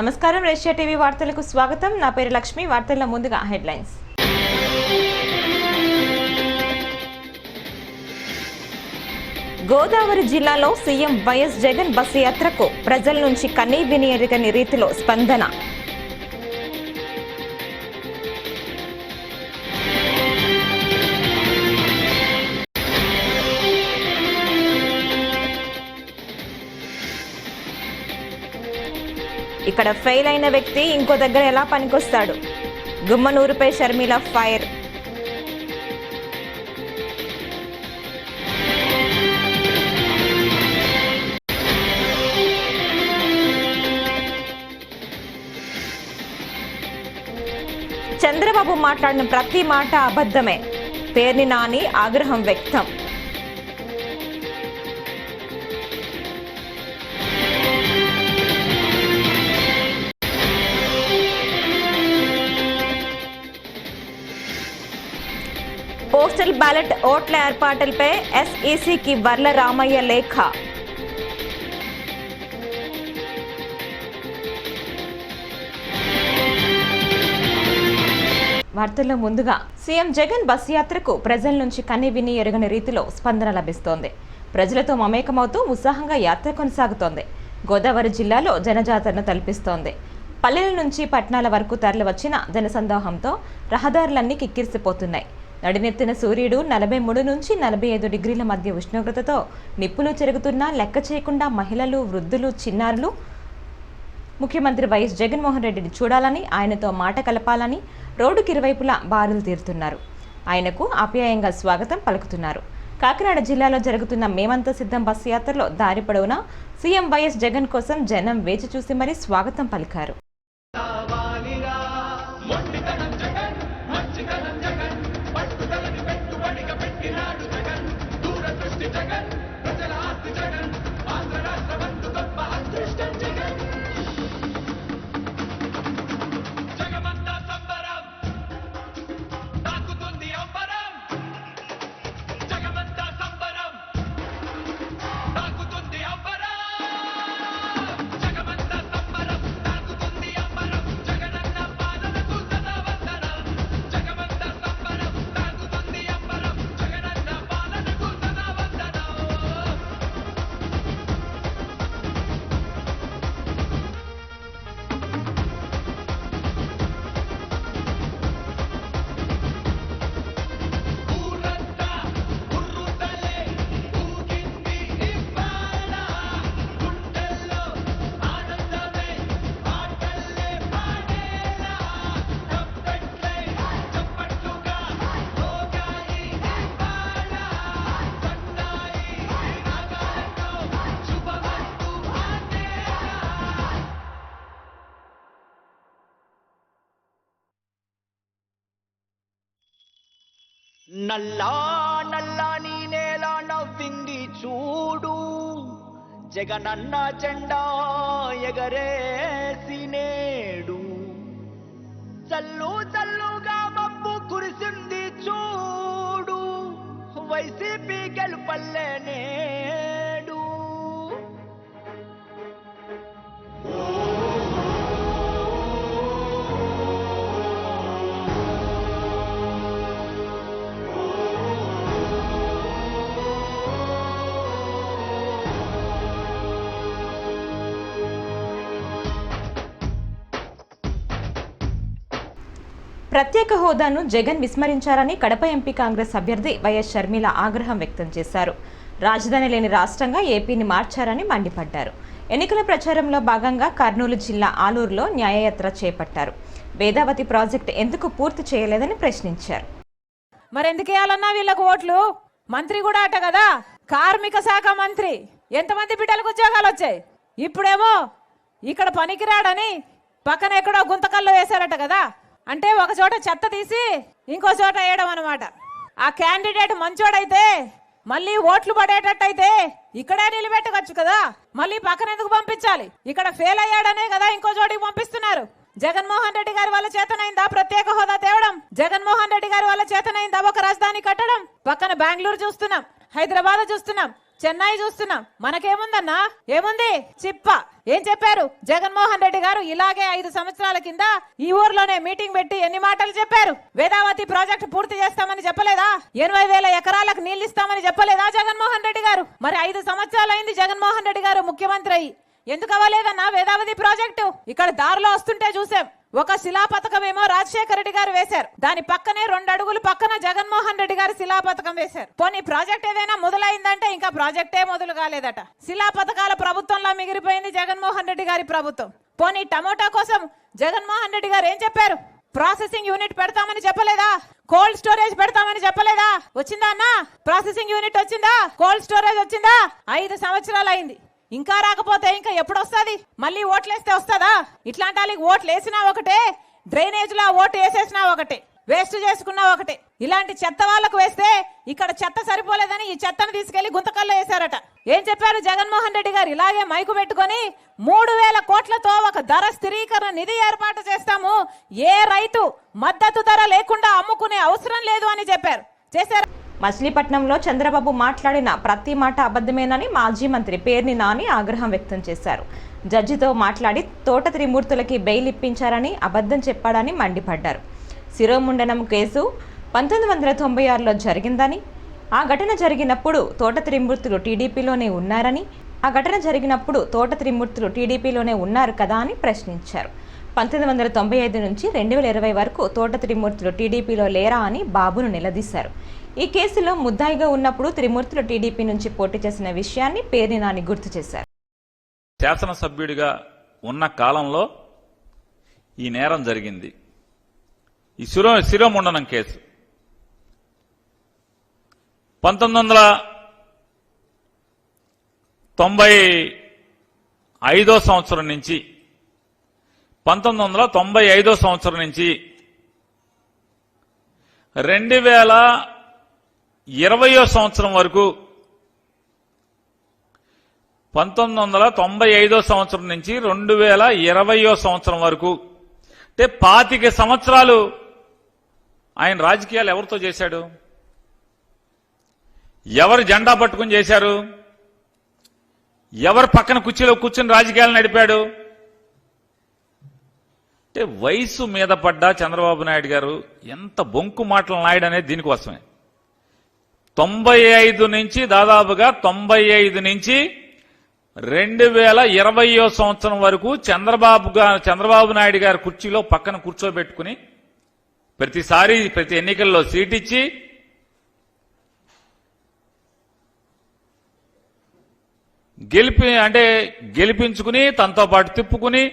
నమస్కారం, Russia TV వార్తలకు స్వాగతం. నా పేరు లక్ష్మి. వార్తల్లో ముందుగా హెడ్లైన్స్. గోదావరి జిల్లాలో సీఎం వైఎస్ జగన్ బస్సు యాత్రకు ప్రజల నుంచి కన్నీవిని ఎరుగని రీతిలో స్పందన. ఇక్కడ ఫెయిల్ అయిన వ్యక్తి ఇంకో దగ్గర ఎలా పనికొస్తాడు? గుమ్మనూరుపై షర్మిల ఫైర్. చంద్రబాబు మాట్లాడిన ప్రతి మాట అబద్ధమే. పేర్ని నాని ఆగ్రహం వ్యక్తం. పోస్టల్ బ్యాలెట్ ఓట్ల ఏర్పాట్లపై ఎస్ఈసికి వర్ల రామయ్య లేఖ. వార్తల్లో ముందుగా, సీఎం జగన్ బస్ యాత్రకు ప్రజల నుంచి కన్నీవిని ఎరగని రీతిలో స్పందన లభిస్తోంది. ప్రజలతో మమేకమవుతూ ఉత్సాహంగా యాత్ర కొనసాగుతోంది. గోదావరి జిల్లాలో జనజాతరను తలపిస్తోంది. పల్లెల నుంచి పట్టణాల వరకు తరలివచ్చిన జనసందోహంతో రహదారులన్నీ కిక్కిరిసిపోతున్నాయి. నడినెత్తిన సూర్యుడు 43 నుంచి 45 డిగ్రీల మధ్య ఉష్ణోగ్రతతో నిప్పులు చెరుగుతున్నా లెక్క చేయకుండా మహిళలు, వృద్ధులు, చిన్నారులు ముఖ్యమంత్రి వైఎస్ జగన్మోహన్ రెడ్డిని చూడాలని, ఆయనతో మాట కలపాలని రోడ్డుకి ఇరువైపులా బారులు తీరుతున్నారు. ఆయనకు ఆప్యాయంగా స్వాగతం పలుకుతున్నారు. కాకినాడ జిల్లాలో జరుగుతున్న మేమంతా సిద్ధం బస్సు యాత్రలో దారి పొడవునా సీఎం వైఎస్ జగన్ కోసం జనం వేచి చూసి మరీ స్వాగతం పలికారు. నల్లా నల్లాని నేల నవ్వింది చూడు, జగనన్న జెండా ఎగరేసి నేడు. చల్లు చల్లుగా మబ్బు కురిసింది చూడు, వైసీపీ గెలుపల్లే నేడు. ప్రత్యేక హోదాను జగన్ విస్మరించారని కడప ఎంపీ కాంగ్రెస్ అభ్యర్థి వైఎస్ షర్మిల ఆగ్రహం వ్యక్తం చేశారు. రాజధాని లేని రాష్ట్రంగా ఏపీని మార్చారని మండిపడ్డారు. ఎన్నికల ప్రచారంలో భాగంగా కర్నూలు జిల్లా ఆలూరులో న్యాయయాత్ర చేపట్టారు. వేదావతి ప్రాజెక్టు ఎందుకు పూర్తి చేయలేదని ప్రశ్నించారు. మరెందుకు వేయాలన్నా వీళ్ళకు ఓట్లు? మంత్రి కూడా అట కదా, కార్మిక శాఖ మంత్రి. ఎంతమంది బిడ్డలకు ఉద్యోగాలు వచ్చాయి? ఇప్పుడేమో ఇక్కడ పనికిరాడని పక్కన ఎక్కడో గుంతకల్లో వేశారట కదా. అంటే ఒక చోట చెత్త తీసి ఇంకో చోట వేయడం అనమాట. ఆ క్యాండిడేట్ మంచోడైతే మళ్ళీ ఓట్లు పడేటట్టయితే ఇక్కడే నిలబెట్టవచ్చు కదా, మళ్ళీ పక్కన ఎందుకు పంపించాలి? ఇక్కడ ఫెయిల్ అయ్యాడనే కదా ఇంకో చోటికి పంపిస్తున్నారు. జగన్మోహన్ రెడ్డి గారి వల్ల చేతనైందా ప్రత్యేక హోదా తేవడం? జగన్మోహన్ రెడ్డి గారి వల్ల చేతనైందా ఒక రాజధాని కట్టడం? పక్కన బెంగళూరు చూస్తున్నాం, హైదరాబాద్ చూస్తున్నాం, చెన్నై చూస్తున్నాం. మనకేముందన్నా? ఏముంది? చిప్ప. ఏం చెప్పారు జగన్మోహన్ రెడ్డి గారు? ఇలాగే 5 సంవత్సరాల కింద ఈ ఊర్లోనే మీటింగ్ పెట్టి ఎన్ని మాటలు చెప్పారు? వేదావతి ప్రాజెక్టు పూర్తి చేస్తామని చెప్పలేదా? 80,000 ఎకరాలకు నీళ్లు ఇస్తామని చెప్పలేదా జగన్మోహన్ రెడ్డి గారు? మరి 5 సంవత్సరాలు అయింది జగన్మోహన్ రెడ్డి గారు ముఖ్యమంత్రి అయ్యి. ఎందుకు అవ్వలేదన్నా వేదావతి ప్రాజెక్టు? ఇక్కడ దారిలో వస్తుంటే చూసాం. ఒక శిలా పథకం ఏమో రాజశేఖర రెడ్డి గారు వేశారు, దాని పక్కనే 2 అడుగులు పక్కన జగన్మోహన్ రెడ్డి గారు శిలా పథకం వేశారు. పోనీ ప్రాజెక్ట్ ఏదైనా మొదలైందంటే ఇంకా ప్రాజెక్టే మొదలు కాలేదట. శిలా పథకాల ప్రభుత్వంలో మిగిలిపోయింది జగన్మోహన్ రెడ్డి గారి ప్రభుత్వం. పోనీ టమోటా కోసం జగన్మోహన్ రెడ్డి గారు ఏం చెప్పారు? ప్రాసెసింగ్ యూనిట్ పెడతామని చెప్పలేదా? కోల్డ్ స్టోరేజ్ పెడతామని చెప్పలేదా? వచ్చిందా అన్న? ప్రాసెసింగ్ యూనిట్ వచ్చిందా? కోల్డ్ స్టోరేజ్ వచ్చిందా? 5 సంవత్సరాలు అయింది. ఇంకా రాకపోతే ఇంకా ఎప్పుడు వస్తుంది? మళ్ళీ ఓట్లేస్తే వస్తుందా? ఇట్లాంటి వాళ్ళకి ఓట్లు వేసినా ఒకటే, డ్రైనేజ్ లో ఓటు వేసేసినా ఒకటే, వేస్ట్ చేసుకున్నా ఒకటే. ఇలాంటి చెత్త వాళ్ళకు వేస్తే ఇక్కడ చెత్త సరిపోలేదని ఈ చెత్తను తీసుకెళ్లి గుంతకల్లో వేశారట. ఏం చెప్పారు జగన్మోహన్ రెడ్డి గారు? ఇలాగే మైకు పెట్టుకొని 3,000 కోట్లతో ఒక ధర స్థిరీకరణ నిధి ఏర్పాటు చేస్తాము, ఏ రైతు మద్దతు ధర లేకుండా అమ్ముకునే అవసరం లేదు అని చెప్పారు. చేశారు. మచిలీపట్నంలో చంద్రబాబు మాట్లాడిన ప్రతి మాట అబద్ధమేనని మాజీ మంత్రి పేర్ని నాని ఆగ్రహం వ్యక్తం చేశారు. జడ్జితో మాట్లాడి తోట త్రిమూర్తులకి బెయిల్ ఇప్పించారని అబద్ధం చెప్పాడని మండిపడ్డారు. శిరోముండనం కేసు 1996లో జరిగిందని, ఆ ఘటన జరిగినప్పుడు తోట త్రిమూర్తులు టీడీపీలోనే ఉన్నారు కదా అని ప్రశ్నించారు. 1995 నుంచి 2020 వరకు తోట త్రిమూర్తులు టీడీపీలో లేరా అని బాబును నిలదీశారు. ఈ కేసులో ముద్దాయిగా ఉన్నప్పుడు త్రిమూర్తులు టీడీపీ నుంచి పోటీ చేసిన విషయాన్ని పేర్ని నాని గుర్తు చేశారు. శాసనసభ్యుడిగా ఉన్న కాలంలో ఈ నేరం జరిగింది. ఈ శిరోముండనం కేసు 1995 సంవత్సరం నుంచి 2020 సంవత్సరం వరకు 1995 సంవత్సరం నుంచి 2020 సంవత్సరం వరకు అంటే 25 సంవత్సరాలు ఆయన రాజకీయాలు ఎవరితో చేశాడు? ఎవరు జెండా పట్టుకుని చేశారు? ఎవరు పక్కన కుర్చీలో కూర్చుని రాజకీయాలు నడిపాడు? అంటే వయసు మీద పడ్డ చంద్రబాబు నాయుడు గారు ఎంత బొంకు మాటలు నాయుడు అనేది దీనికోసమే. 95 నుంచి దాదాపుగా 95 నుంచి 2020 సంవత్సరం వరకు చంద్రబాబు నాయుడు గారి కుర్చీలో పక్కన కూర్చోబెట్టుకుని ప్రతి ఎన్నికల్లో సీట్ ఇచ్చి గెలిపించుకుని తనతో పాటు తిప్పుకుని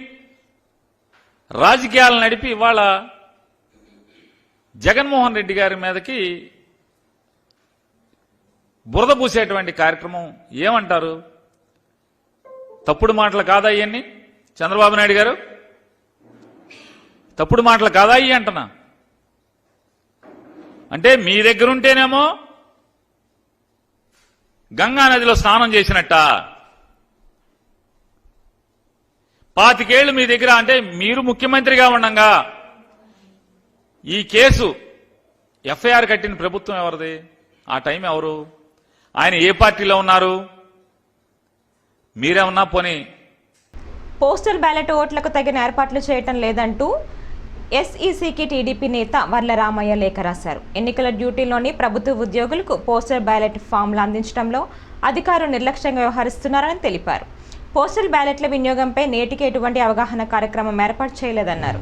రాజకీయాలు నడిపి ఇవాళ జగన్మోహన్ రెడ్డి గారి మీదకి బురద పూసేటువంటి కార్యక్రమం ఏమంటారు? తప్పుడు మాటలు కాదా ఇవన్నీ? చంద్రబాబు నాయుడు గారు తప్పుడు మాటలు కాదా ఇవి అంటున్నా? అంటే మీ దగ్గరుంటేనేమో గంగా నదిలో స్నానం చేసినట్ట, 25 ఏళ్లు మీ దగ్గర అంటే మీరు ముఖ్యమంత్రిగా ఉండంగా ఈ కేసు ఎఫ్ఐఆర్ కట్టిన ప్రభుత్వం ఎవరిది? ఆ టైం ఎవరు? ఆయన ఏ పార్టీలో ఉన్నారు? మీరేమన్నా పోనీ పోస్టల్ బ్యాలెట్ ఓట్లకు తగిన ఏర్పాట్లు చేయటం లేదంటూ ఎస్ఈసీకి టీడీపీ నేత వర్ల రామయ్య లేఖ రాశారు. ఎన్నికల డ్యూటీలోని ప్రభుత్వ ఉద్యోగులకు పోస్టల్ బ్యాలెట్ ఫామ్లు అందించడంలో అధికారులు నిర్లక్ష్యంగా వ్యవహరిస్తున్నారని తెలిపారు. పోస్టల్ బ్యాలెట్ల వినియోగంపై నేటికి ఎటువంటి అవగాహన కార్యక్రమం ఏర్పాటు చేయలేదన్నారు.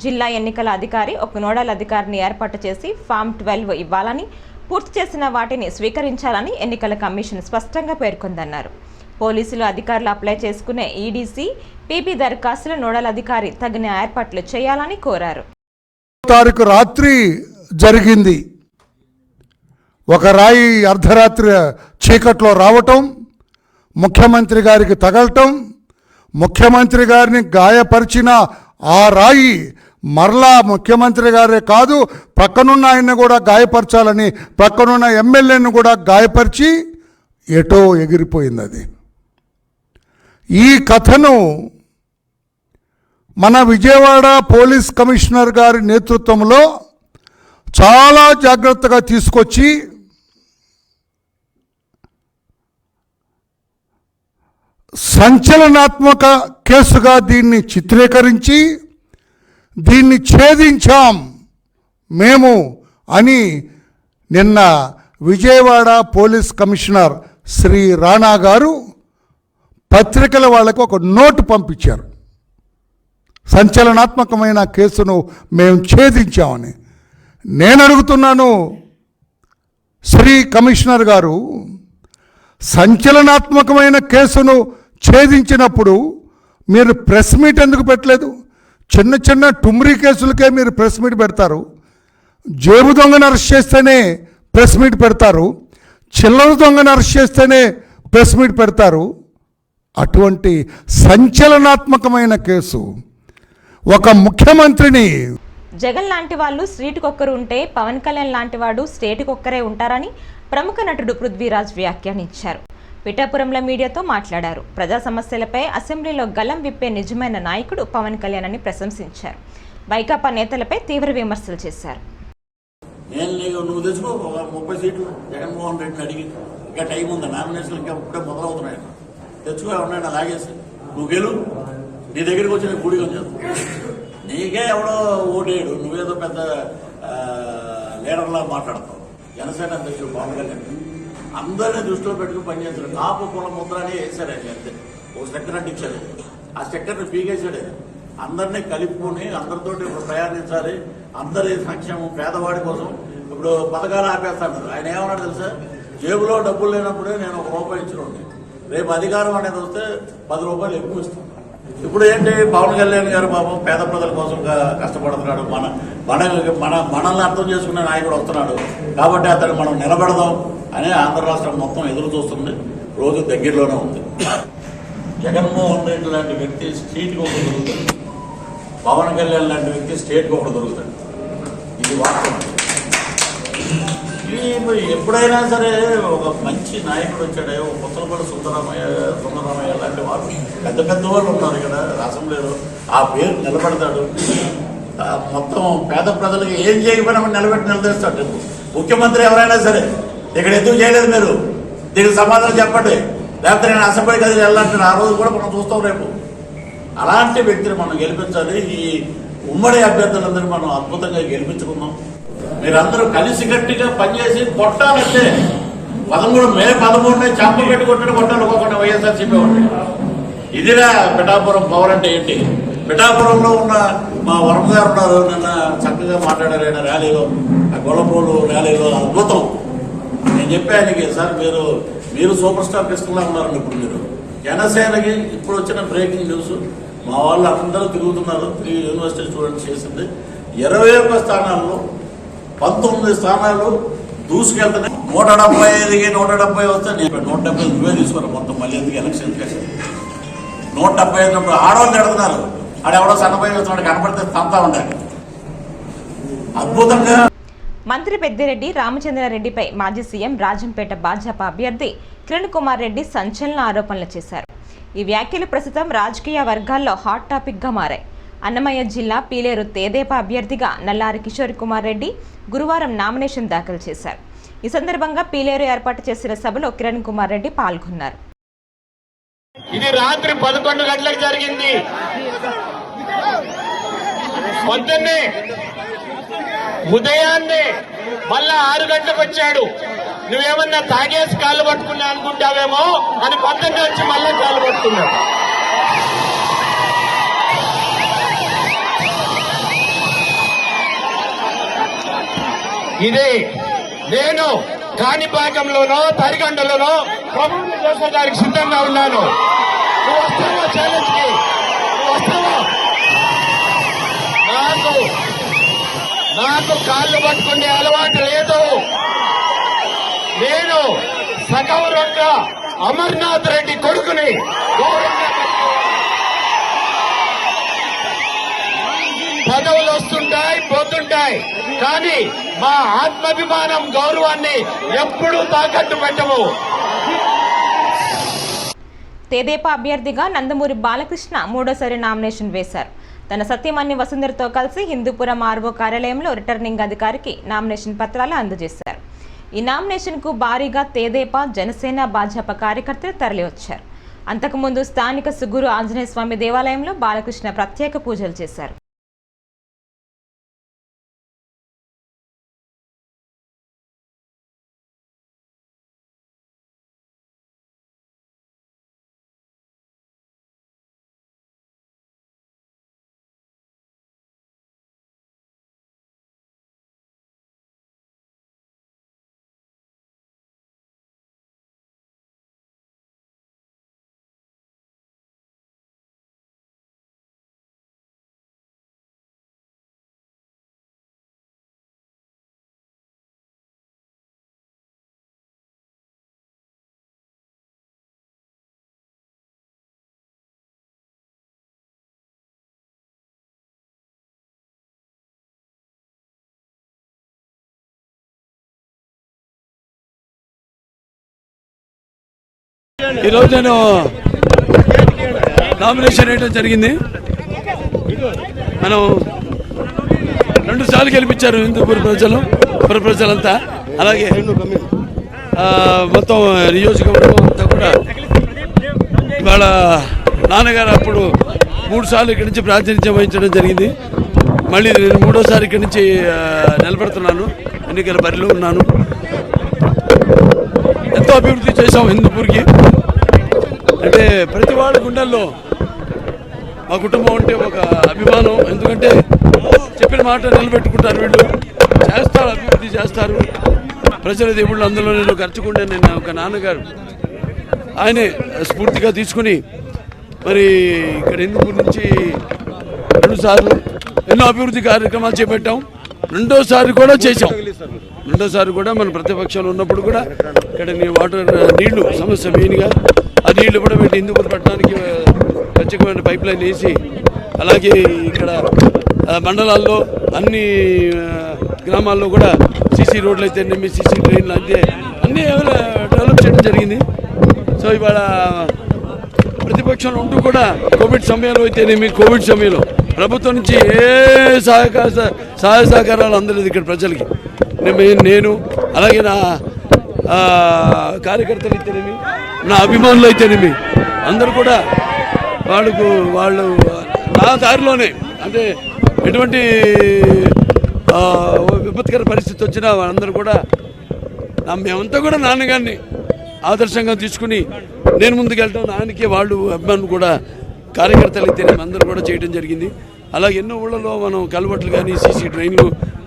జిల్లా ఎన్నికల అధికారి ఒక నోడల్ అధికారిని ఏర్పాటు చేసి ఫామ్ 12 ఇవ్వాలని, పూర్తి చేసిన వాటిని స్వీకరించాలని ఎన్నికల కమిషన్ స్పష్టంగా పేర్కొందన్నారు. పోలీసులు అధికారులు అప్లై చేసుకునే ఈడీసీ, పీపీ దరఖాస్తులు నోడల్ అధికారి తగిన ఏర్పాట్లు చేయాలని కోరారు. తారీఖు రాత్రి జరిగింది. ఒక రాయి అర్ధరాత్రి చీకట్లో రావటం, ముఖ్యమంత్రి గారికి తగలటం, ముఖ్యమంత్రి గారిని గాయపరిచిన ఆ రాయి మరలా ముఖ్యమంత్రి గారే కాదు పక్కనున్న ఆయన్ని కూడా గాయపరచాలని, పక్కనున్న ఎమ్మెల్యేను కూడా గాయపరిచి ఎటో ఎగిరిపోయింది. అది ఈ కథను మన విజయవాడ పోలీస్ కమిషనర్ గారి నేతృత్వంలో చాలా జాగ్రత్తగా తీసుకొచ్చి సంచలనాత్మక కేసుగా దీన్ని చిత్రీకరించి దీన్ని ఛేదించాం మేము అని నిన్న విజయవాడ పోలీస్ కమిషనర్ శ్రీ రాణా గారు పత్రికల వాళ్ళకు ఒక నోటు పంపించారు. సంచలనాత్మకమైన కేసును మేము ఛేదించామని. నేను అడుగుతున్నాను, శ్రీ కమిషనర్ గారు, సంచలనాత్మకమైన కేసును ఛేదించినప్పుడు మీరు ప్రెస్ మీట్ ఎందుకు పెట్టలేదు? చిన్న చిన్న టుమ్రీ కేసులకే మీరు ప్రెస్ మీట్ పెడతారు. జేబు దొంగను అరెస్ట్ చేస్తేనే ప్రెస్ మీట్ పెడతారు. చిల్లర దొంగను అరెస్ట్ చేస్తేనే ప్రెస్ మీట్ పెడతారు. అటువంటి సంచలనాత్మకమైన కేసు ఒక ముఖ్యమంత్రిని. జగన్ లాంటి వాళ్ళు స్ట్రీట్కొక్కరు ఉంటే పవన్ కళ్యాణ్ లాంటి వాడు స్టేట్కొక్కరే ఉంటారని ప్రముఖ నటుడు పృథ్వీరాజ్ వ్యాఖ్యానించారు. పిఠాపురంలో మీడియాతో మాట్లాడారు. ప్రజా సమస్యలపై అసెంబ్లీలో గలం విప్పే నిజమైన నాయకుడు పవన్ కళ్యాణ్ అని ప్రశంసించారు. వైకాపా నేతలపై తీవ్ర విమర్శలు చేశారు. నువ్వు తెచ్చుకో ఒక 30 సీట్లు జగన్మోహన్ రెడ్డిని అడిగి, ఇంకా టైం ఉంది, నామినేషన్ ఇంకా ఇప్పుడే మొదలవుతున్నాయి, తెచ్చుకో ఉన్నాడు లాగేసి నువ్వు గెలు, నీ దగ్గరికి వచ్చి నేను కూడిగా చేస్తాను. నీకే ఎవడో ఓటేయడు, నువ్వేదో పెద్ద లీడర్లా మాట్లాడతావు. జనసేన అధ్యక్షుడు పవన్ కళ్యాణ్ అందరినీ దృష్టిలో పెట్టుకుని పనిచేస్తాడు. కాపు కుల ముద్ర అని వేశాడు ఆయన, అంతే. ఒక స్టెక్కర్ అంటే ఇచ్చాడు, ఆ స్టెక్కర్ని పీకేశాడు. అందరినీ కలుపుకొని అందరితోటి ఇప్పుడు ప్రయాణించాలి, అందరి సంక్షేమం, పేదవాడి కోసం ఇప్పుడు పథకాలు ఆపేస్తాడు. ఆయన ఏమన్నాడు తెలుసా? జేబులో డబ్బులు లేనప్పుడే నేను ₹1 ఇచ్చినోండి, రేపు అధికారం అనేది వస్తే ₹10 ఎక్కువ ఇస్తాను. ఇప్పుడు ఏంటి, పవన్ కళ్యాణ్ గారు పాపం పేద ప్రజల కోసం కష్టపడుతున్నాడు. మనల్ని అర్థం చేసుకునే నాయకుడు వస్తున్నాడు కాబట్టి అతను మనం నిలబడదాం అని ఆంధ్ర రాష్ట్రం మొత్తం ఎదురు చూస్తుంది. రోజు దగ్గరలోనే ఉంది. జగన్మోహన్ రెడ్డి లాంటి వ్యక్తి స్ట్రీట్కి ఒకటి దొరుకుతాడు, పవన్ కళ్యాణ్ లాంటి వ్యక్తి స్టేట్కి ఒకటి దొరుకుతాడు. ఇది వాస్తవం. ఎప్పుడైనా సరే ఒక మంచి నాయకుడు వచ్చాడే, ఒక పుత్తలపల్లి సుందరరామయ్య లాంటి వాళ్ళు, పెద్ద పెద్ద వాళ్ళు ఉన్నారు ఇక్కడ అసెంబ్లీలో, ఆ పేరు నిలబెడతాడు. మొత్తం పేద ప్రజలకు ఏం చేయకపోయినా నిలబెట్టి నిలదీస్తాడు. ముఖ్యమంత్రి ఎవరైనా సరే ఇక్కడ ఎందుకు చేయలేదు మీరు, దీనికి సమాధానం చెప్పండి, లేకపోతే నేను అసెంబ్లీకి అది వెళ్ళాలంటే ఆ రోజు కూడా మనం చూస్తాం రేపు. అలాంటి వ్యక్తిని మనం గెలిపించాలి. ఈ ఉమ్మడి అభ్యర్థులందరూ మనం అద్భుతంగా గెలిపించుకుందాం. మీరందరూ కలిసికట్టుగా పనిచేసి కొట్టాలంటే మే 13 చంప పెట్టి కొట్టాలి ఒక్కొక్కటి వైఎస్ఆర్సీపీ ఉంటే. ఇదిరా పిఠాపురం పవర్ అంటే ఏంటి? పిఠాపురంలో ఉన్న మా వరం గారు ఉన్నారు, నిన్న చక్కగా మాట్లాడారు ఆయన ర్యాలీలో, ఆ గొల్లపూలు ర్యాలీలో. అద్భుతం. నేను చెప్పానికి, సార్ మీరు సూపర్ స్టార్ కృష్ణలా ఉన్నారండి. ఇప్పుడు మీరు జనసేనకి ఇప్పుడు వచ్చిన బ్రేకింగ్ న్యూస్, మా వాళ్ళు అందరూ తిరుగుతున్నారు. 3 యూనివర్సిటీ స్టూడెంట్స్ చేసింది. 21 స్థానాల్లో 19 స్థానాలు దూసుకెళ్తున్నాయి. 175కి 170 వస్తే నేను 170 నువ్వే తీసుకున్నా మొత్తం. మళ్ళీ ఎందుకు ఎలక్షన్ చేసి 175 ఆడవాళ్ళు ఎడుతున్నారు. ఆడెవడో సన్నపై వస్తున్నాడు, కనపడితే తంతా ఉండాలి. అద్భుతంగా. మంత్రి పెద్దిరెడ్డి రామచంద్రారెడ్డిపై మాజీ సీఎం రాజంపేట భాజపా అభ్యర్థి కిరణ్ కుమార్ రెడ్డి సంచలన ఆరోపణలు చేశారు. ఈ వ్యాఖ్యలు ప్రస్తుతం రాజకీయ వర్గాల్లో హాట్ టాపిక్గా మారాయి. అన్నమయ్య జిల్లా పీలేరు తేదేపా అభ్యర్థిగా నల్లారి కిషోర్ కుమార్ రెడ్డి గురువారం నామినేషన్ దాఖలు చేశారు. ఈ సందర్భంగా పీలేరు ఏర్పాటు చేసిన సభలో కిరణ్ కుమార్ రెడ్డి పాల్గొన్నారు. ఇది రాత్రి 11 గంటలకు జరిగింది. పొద్దున్నే ఉదయాన్నే మళ్ళా 6 గంటలకు వచ్చాడు. నువ్వేమన్నా తాగేసి కాళ్ళు పట్టుకున్నా అనుకుంటావేమో అని పొద్దున్నే వచ్చి మళ్ళా కాళ్ళు పట్టుకున్నాడు. ఇది నేను కాణిపాకంలోనో తరిగండలోనో ప్రభుత్వం చేసేదానికి సిద్ధంగా ఉన్నాను. నువ్వు వస్తావా ఛాలెంజ్ కి? నువ్వు వస్తావా? నాకు కాళ్ళు పట్టుకునే అలవాటు లేదు. నేను సగౌరవంగా అమర్నాథ్ రెడ్డి కొడుకుని పదవులు వస్తుంటాయి పోతుంటాయి, కానీ మా ఆత్మాభిమానం గౌరవాన్ని ఎప్పుడూ తాకట్టు పెట్టము. తేదేపా అభ్యర్థిగా నందమూరి బాలకృష్ణ మూడోసారి నామినేషన్ వేశారు. తన సత్యమణి వసుంధరతో కలిసి హిందూపురం ఆర్వో కార్యాలయంలో రిటర్నింగ్ అధికారికి నామినేషన్ పత్రాలు అందజేశారు. ఈ నామినేషన్కు భారీగా తేదేపా, జనసేన, భాజపా కార్యకర్తలు తరలివచ్చారు. అంతకుముందు స్థానిక సుగూరు ఆంజనేయ స్వామి దేవాలయంలో బాలకృష్ణ ప్రత్యేక పూజలు చేశారు. ఈరోజు నేను నామినేషన్ వేయడం జరిగింది. మనం 2 సార్లు గెలిపించారు హిందూపూర్ ప్రజలంతా. అలాగే మొత్తం నియోజకవర్గం అంతా కూడా ఇవాళ నాన్నగారు అప్పుడు 3 సార్లు ఇక్కడి నుంచి ప్రాతినిధ్యం వహించడం జరిగింది. మళ్ళీ నేను 3వ సారి ఇక్కడి నుంచి నిలబడుతున్నాను, ఎన్నికల బరిలో ఉన్నాను. ఎంతో అభివృద్ధి చేశాం హిందూపూర్కి. అంటే ప్రతి వాళ్ళ గుండెల్లో మా కుటుంబం అంటే ఒక అభిమానం. ఎందుకంటే చెప్పిన మాట నిలబెట్టుకుంటారు వీళ్ళు, చేస్తారు, అభివృద్ధి చేస్తారు. ప్రజల దేవుళ్ళు అందులో నేను ఖర్చుకుంటే నేను ఒక నాన్నగారు ఆయనే స్ఫూర్తిగా తీసుకుని మరి ఇక్కడ హిందూపూర్ నుంచి 2 సార్లు ఎన్నో అభివృద్ధి కార్యక్రమాలు చేపట్టాం. 2వసారి కూడా చేశాం. 2వసారి కూడా మన ప్రతిపక్షంలో ఉన్నప్పుడు కూడా ఇక్కడ నీళ్లు సమస్య మెయిన్గా ఆ నీళ్లు కూడా పెట్టి హిందూపూర్ పట్టణానికి ప్రత్యేకమైన పైప్ లైన్ వేసి, అలాగే ఇక్కడ మండలాల్లో అన్ని గ్రామాల్లో కూడా సీసీ రోడ్లు అయితే సీసీ ట్రైన్లు అయితే అన్నీ డెవలప్ చేయడం జరిగింది. సో ఇవాళ ప్రతిపక్షంలో ఉంటూ కూడా కోవిడ్ సమయంలో అయితేనేమి, కోవిడ్ సమయంలో ప్రభుత్వం నుంచి ఏ సహాయ సహకారాలు అందలేదు ఇక్కడ ప్రజలకి. నేను అలాగే నా కార్యకర్తలు అయితేనేమి, నా అభిమానులు అయితేనేమి అందరూ కూడా వాళ్ళు నా దారిలోనే, అంటే ఎటువంటి విపత్కర పరిస్థితి వచ్చినా వాళ్ళందరూ కూడా మేమంతా కూడా నాన్నగారిని ఆదర్శంగా తీసుకుని నేను ముందుకెళ్ళటం, నాన్నకి వాళ్ళు అభిమానులు కూడా కార్యకర్తలు అయితేనేమి అందరూ కూడా చేయడం జరిగింది. అలాగే ఎన్నో ఊళ్ళలో మనం కలవట్లు కానీ సీసీ ట్రైన్లు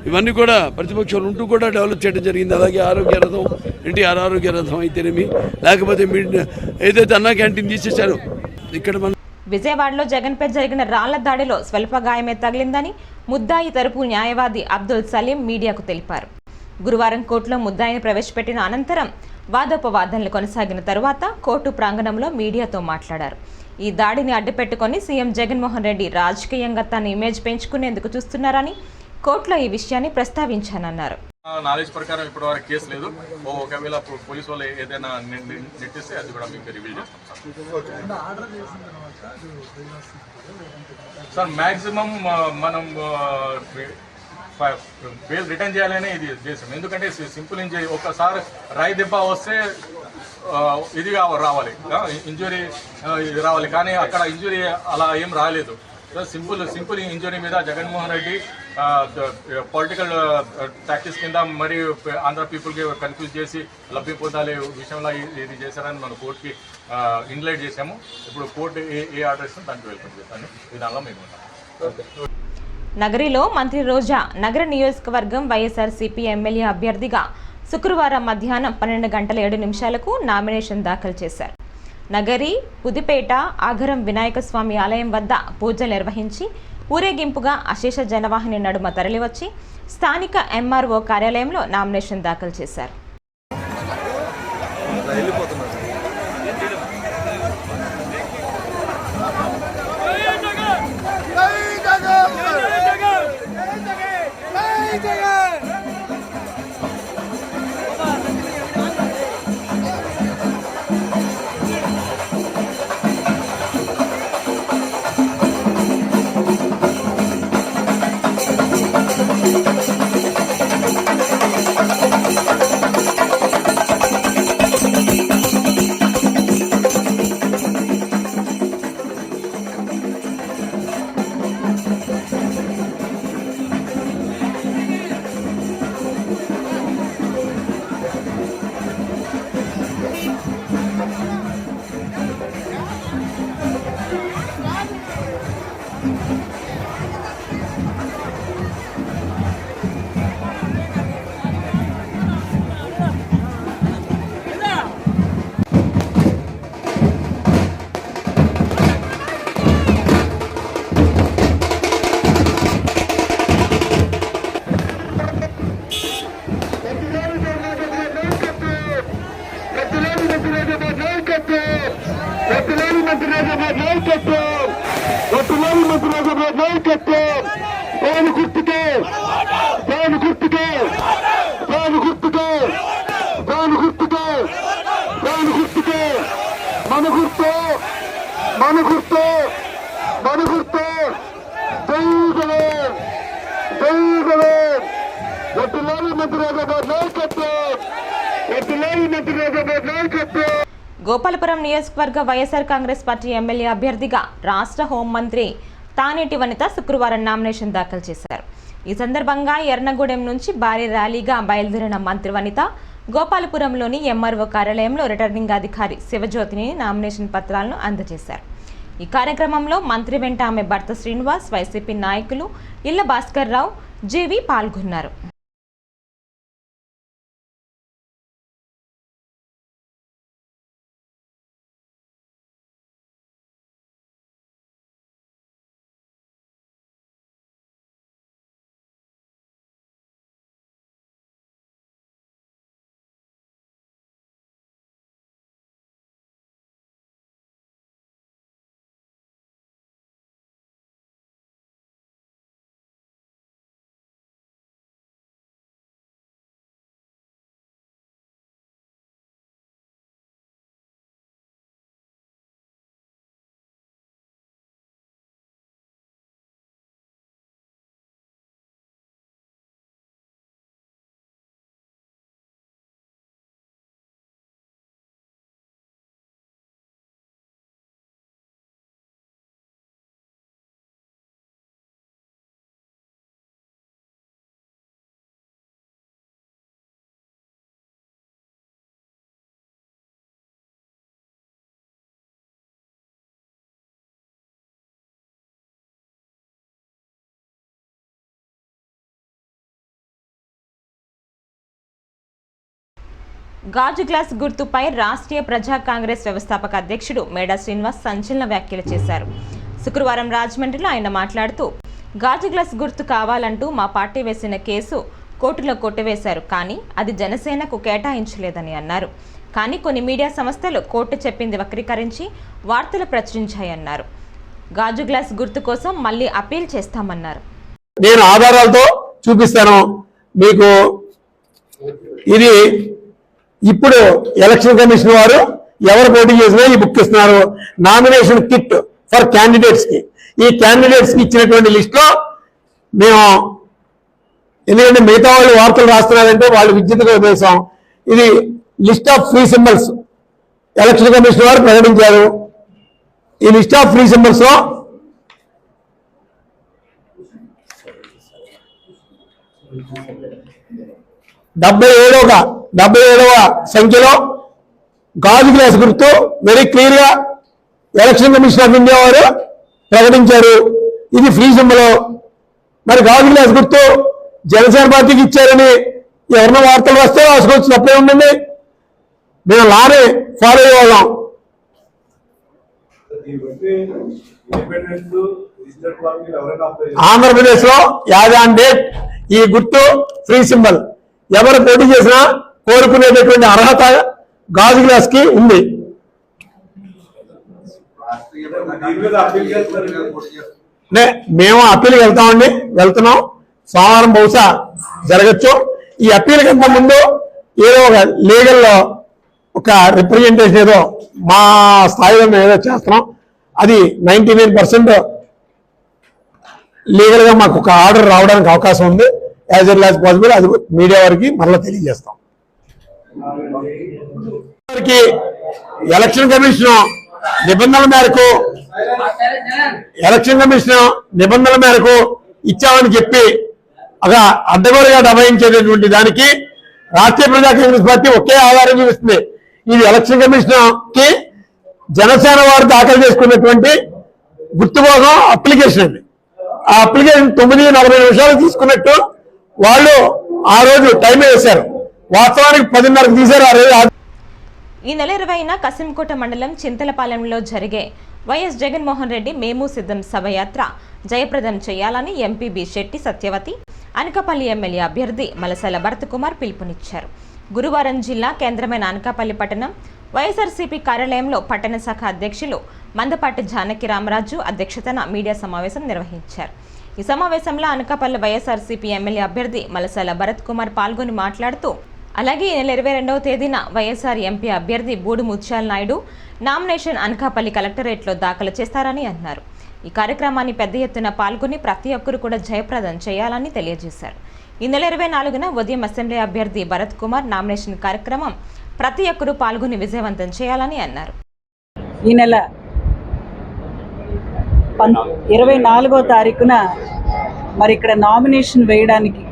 ఇవన్నీ కూడా ప్రతిపక్షాలు ఉంటూ కూడా డెవలప్ చేయడం జరిగింది. అలాగే ఆరోగ్య రథం, ఎన్టీఆర్ ఆరోగ్య రథం అయితేనేమి, లేకపోతే ఏదైతే అన్నా క్యాంటీన్ తీసేశారో ఇక్కడ మనం. విజయవాడలో జగన్పై జరిగిన రాళ్ల దాడిలో స్వల్ప గాయమే తగిలిందని ముద్దాయి తరపు న్యాయవాది అబ్దుల్ సలీం మీడియాకు తెలిపారు. గురువారం కోర్టులో ముద్దాయిని ప్రవేశపెట్టిన అనంతరం వాదోపవాదనలు కొనసాగిన తరువాత కోర్టు ప్రాంగణంలో మీడియాతో మాట్లాడారు. ఈ దాడిని అడ్డుపెట్టుకుని సీఎం జగన్మోహన్ రెడ్డి రాజకీయంగా తన ఇమేజ్ పెంచుకునేందుకు చూస్తున్నారని కోర్టులో ఈ విషయాన్ని ప్రస్తావించానన్నారు. నాలెడ్జ్ ప్రకారం ఇప్పటి వరకు కేసు లేదు. ఒకవేళ పోలీసు వాళ్ళు ఏదైనా నెట్టిస్తే అది కూడా మీకు రివీల్ చేస్తాం సార్. మ్యాక్సిమం మనం బెయిల్ రిటర్న్ చేయాలనే ఇది దేశం. ఎందుకంటే సింపుల్ ఇంజరీ, ఒకసారి రాయి దెబ్బ వస్తే ఇది రావాలి, ఇంజురీ రావాలి, కానీ అక్కడ ఇంజురీ అలా ఏం రాలేదు. సింపుల్ ఇంజురీ మీద జగన్మోహన్ రెడ్డి పొలిటికల్ టాక్టిక్స్ కింద మరి ఆంధ్ర పీపుల్కి కన్ఫ్యూజ్ చేసి లబ్ధి పొందాలి విషయంలో ఇది చేశారని మనం కోర్టుకి ఇన్లైట్ చేశాము. ఇప్పుడు కోర్టు ఏ ఆర్డర్ ఇస్తుందో దానికి వెల్కమ్ చేస్తాను. విధానంలో మేము ఉన్నాం. నగరిలో మంత్రి రోజా నగర నియోజకవర్గం వైఎస్ఆర్సీపీ ఎమ్మెల్యే అభ్యర్థిగా శుక్రవారం మధ్యాహ్నం 12:07 నామినేషన్ దాఖలు చేశారు. నగరి, పుదిపేట, ఆగరం వినాయక స్వామి ఆలయం వద్ద పూజలు నిర్వహించి ఊరేగింపుగా అశేష జనవాహిని నడుమ తరలివచ్చి స్థానిక ఎంఆర్ఓ కార్యాలయంలో నామినేషన్ దాఖలు చేశారు. మన గుర్తు జై జగన్, జై జగన్. ఎటులేని మంత్రి నాయకత్వం, ఎటులేని మంత్రి నాయకత్వం. గోపాలపురం నియోజకవర్గ వైఎస్ఆర్ కాంగ్రెస్ పార్టీ ఎమ్మెల్యే అభ్యర్థిగా రాష్ట్ర హోంమంత్రి తానేటి వనిత శుక్రవారం నామినేషన్ దాఖలు చేశారు. ఈ సందర్భంగా ఎర్నగూడెం నుంచి భారీ ర్యాలీగా బయలుదేరిన మంత్రి వనిత గోపాలపురంలోని ఎంఆర్ఓ కార్యాలయంలో రిటర్నింగ్ అధికారి శివజ్యోతిని నామినేషన్ పత్రాలను అందజేశారు. ఈ కార్యక్రమంలో మంత్రి వెంట ఆమె భర్త శ్రీనివాస్, వైసీపీ నాయకులు ఇళ్ల భాస్కర్ రావు, జీవి పాల్గొన్నారు. గాజు గ్లాస్ గుర్తుపై రాష్ట్రీయ ప్రజా కాంగ్రెస్ వ్యవస్థాపక అధ్యక్షుడు మేడా శ్రీనివాస్ సంచలన వ్యాఖ్యలు చేశారు. శుక్రవారం రాజమండ్రిలో ఆయన మాట్లాడుతూ, గాజు గ్లాస్ గుర్తు కావాలంటూ మా పార్టీ వేసిన కేసు కోర్టులో కొట్టివేశారు, కానీ అది జనసేనకు కేటాయించలేదని అన్నారు. కానీ కొన్ని మీడియా సంస్థలు కోర్టు చెప్పింది వక్రీకరించి వార్తలు ప్రచురించాయన్నారు. గాజు గ్లాస్ గుర్తు కోసం మళ్ళీ అప్పీల్ చేస్తామన్నారు. నేను ఆధారాలతో చూపిస్తాను మీకు. ఇది ఇప్పుడు ఎలక్షన్ కమిషన్ వారు ఎవరు పోటీ చేసినా ఈ బుక్ ఇస్తున్నారు. నామినేషన్ కిట్ ఫర్ క్యాండిడేట్స్ కి, ఈ క్యాండిడేట్స్ కి ఇచ్చినటువంటి లిస్ట్ లో మేము, ఎందుకంటే మిగతా వాళ్ళు వార్తలు రాస్తున్నారంటే వాళ్ళు విద్యుత్తుగా వేసాం. ఇది list of free symbols election commission వారు ప్రకటించారు. ఈ లిస్ట్ ఆఫ్ ఫ్రీ సింబల్స్ లో డెబ్బై ఏడవ సంఖ్యలో గాజు గ్లాస్ గుర్తు వెరీ క్లియర్ గా ఎలక్షన్ కమిషన్ ఆఫ్ ఇండియా వారు ప్రకటించారు. ఇది ఫ్రీ సింబల్. మరి గాజు గ్లాస్ గుర్తు జనసేన పార్టీకి ఇచ్చారని ఎవరినో వార్తలు వస్తే రాసుకోవచ్చు, తప్పే ఉండండి. మేము లానే ఫాలో అయ్యేవాళ్ళం. ఆంధ్రప్రదేశ్ లో యాజ్ ఆన్ డేట్ ఈ గుర్తు ఫ్రీ సింబల్. ఎవరు పోటీ చేసినా కోరుకునేటటువంటి అర్హత గాజు గ్లాస్ కి ఉంది. మేము అప్పీల్కి వెళ్తున్నాం. సోమవారం బహుశా జరగచ్చు. ఈ అప్పీల్ కంటే ముందు ఏదో ఒక లీగల్ ఒక రిప్రజెంటేషన్ ఏదో మా స్థాయిలో మేము ఏదో చేస్తున్నాం. అది 99% లీగల్ గా మాకు ఒక ఆర్డర్ రావడానికి అవకాశం ఉంది. యాజ్ ఎర్లీ యాజ్ పాసిబుల్ అది మీడియా వారికి మరలా తెలియజేస్తాం. ఎలక్షన్ కమిషన్ నిబంధనల మేరకు ఇచ్చామని చెప్పి ఒక అడ్డగోలుగా దబాయించేటటువంటి దానికి రాష్ట్రీయ ప్రజా కాంగ్రెస్ పార్టీ ఒకే ఆధారం చూపిస్తుంది. ఇది ఎలక్షన్ కమిషన్ కి జనసేన వారు దాఖలు చేసుకున్నటువంటి గుర్తు కోసం అప్లికేషన్ అండి. ఆ అప్లికేషన్ 9:40 నిమిషాలు తీసుకున్నట్టు వాళ్ళు ఆ రోజు టైం వేశారు. వాస్తవానికి 10:30కి తీశారు. ఆ రోజు ఈ నెల 20న కసింకోట మండలం చింతలపాలెంలో జరిగే వైఎస్ జగన్మోహన్ రెడ్డి మేము సిద్ధం శవయాత్ర జయప్రదం చేయాలని MP B Shetty Satyavathi, Anakapalli MLA అభ్యర్థి మలసాల భరత్ కుమార్ పిలుపునిచ్చారు. గురువారం జిల్లా కేంద్రమైన అనకాపల్లి పట్టణం వైఎస్ఆర్సీపీ కార్యాలయంలో పట్టణ శాఖ అధ్యక్షులు మందపాటి జానకి రామరాజు అధ్యక్షతన మీడియా సమావేశం నిర్వహించారు. ఈ సమావేశంలో అనకాపల్లి వైఎస్ఆర్సీపీ ఎమ్మెల్యే అభ్యర్థి మలసాల భరత్ కుమార్ పాల్గొని మాట్లాడుతూ, అలాగే ఈ నెల 22వ తేదీన వైఎస్ఆర్ ఎంపీ అభ్యర్థి బూడి ముత్యాల నాయుడు నామినేషన్ అనకాపల్లి కలెక్టరేట్లో దాఖలు చేస్తారని అన్నారు. ఈ కార్యక్రమాన్ని పెద్ద ఎత్తున పాల్గొని ప్రతి ఒక్కరు కూడా జయప్రదం చేయాలని తెలియజేశారు. ఈ నెల 24న ఉదయం అసెంబ్లీ అభ్యర్థి భరత్ కుమార్ నామినేషన్ కార్యక్రమం ప్రతి ఒక్కరూ పాల్గొని విజయవంతం చేయాలని అన్నారు. ఈ నెల 24వ తారీఖున మరి ఇక్కడ నామినేషన్ వేయడానికి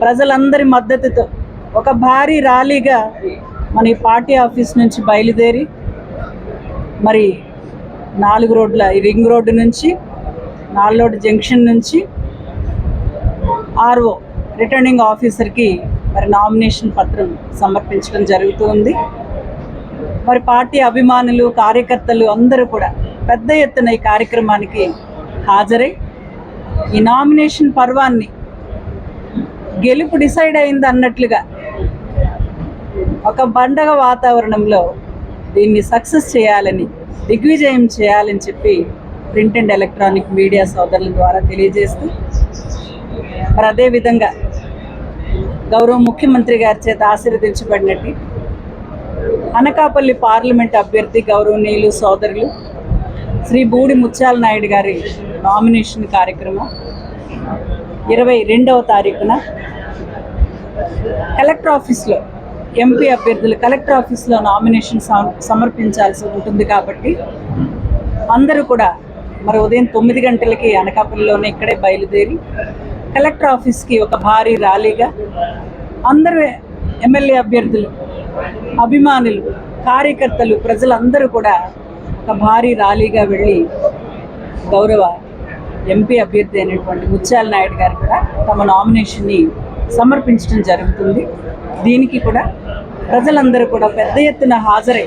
ప్రజలందరి మద్దతుతో ఒక భారీ ర్యాలీగా మన ఈ పార్టీ ఆఫీస్ నుంచి బయలుదేరి మరి 4 రోడ్ల ఈ రింగ్ రోడ్డు నుంచి 4 రోడ్డు జంక్షన్ నుంచి ఆర్ఓ రిటర్నింగ్ ఆఫీసర్కి మరి నామినేషన్ పత్రం సమర్పించడం జరుగుతుంది. మరి పార్టీ అభిమానులు కార్యకర్తలు అందరూ కూడా పెద్ద ఎత్తున ఈ కార్యక్రమానికి హాజరై ఈ నామినేషన్ పర్వాన్ని గెలుపు డిసైడ్ అయింది అన్నట్లుగా ఒక పండగ వాతావరణంలో దీన్ని సక్సెస్ చేయాలని దిగ్విజయం చేయాలని చెప్పి ప్రింట్ అండ్ ఎలక్ట్రానిక్ మీడియా సోదరుల ద్వారా తెలియజేస్తూ మరి అదేవిధంగా గౌరవ ముఖ్యమంత్రి గారి చేత ఆశీర్వదించబడినట్టు అనకాపల్లి పార్లమెంట్ అభ్యర్థి గౌరవనీయులు సోదరులు శ్రీ బూడి ముత్యాల నాయుడు గారి నామినేషన్ కార్యక్రమం 22వ తారీఖున కలెక్టర్ ఆఫీస్లో ఎంపీ అభ్యర్థులు కలెక్టర్ ఆఫీస్లో నామినేషన్ సమర్పించాల్సి ఉంటుంది కాబట్టి అందరూ కూడా మరి ఉదయం 9 గంటలకి అనకాపల్లిలోనే ఇక్కడే బయలుదేరి కలెక్టర్ ఆఫీస్కి ఒక భారీ ర్యాలీగా అందరూ ఎమ్మెల్యే అభ్యర్థులు అభిమానులు కార్యకర్తలు ప్రజలందరూ కూడా ఒక భారీ ర్యాలీగా వెళ్ళి గౌరవ ఎంపీ అభ్యర్థి అయినటువంటి ముత్యాల నాయుడు గారు కూడా తమ నామినేషన్ని సమర్పించడం జరుగుతుంది. దీనికి కూడా ప్రజలందరూ కూడా పెద్ద ఎత్తున హాజరై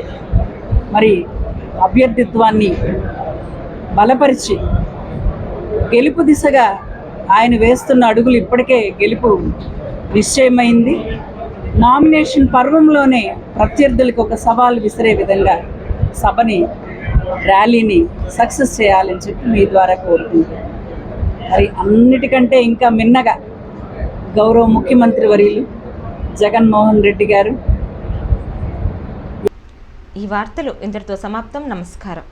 మరి అభ్యర్థిత్వాన్ని బలపరిచి గెలుపు దిశగా ఆయన వేస్తున్న అడుగులు ఇప్పటికే గెలుపు నిశ్చయమైంది. నామినేషన్ పర్వంలోనే ప్రత్యర్థులకు ఒక సవాల్ విసిరే విధంగా సభని ర్యాలీని సక్సెస్ చేయాలని చెప్పి మీ ద్వారా కోరుకుంటున్నాను. మరి అన్నిటికంటే ఇంకా మిన్నగా గౌరవ ముఖ్యమంత్రి వర్యులు జగన్మోహన్ రెడ్డి గారు. ఈ వార్తలు ఇంతటితో సమాప్తం. నమస్కారం.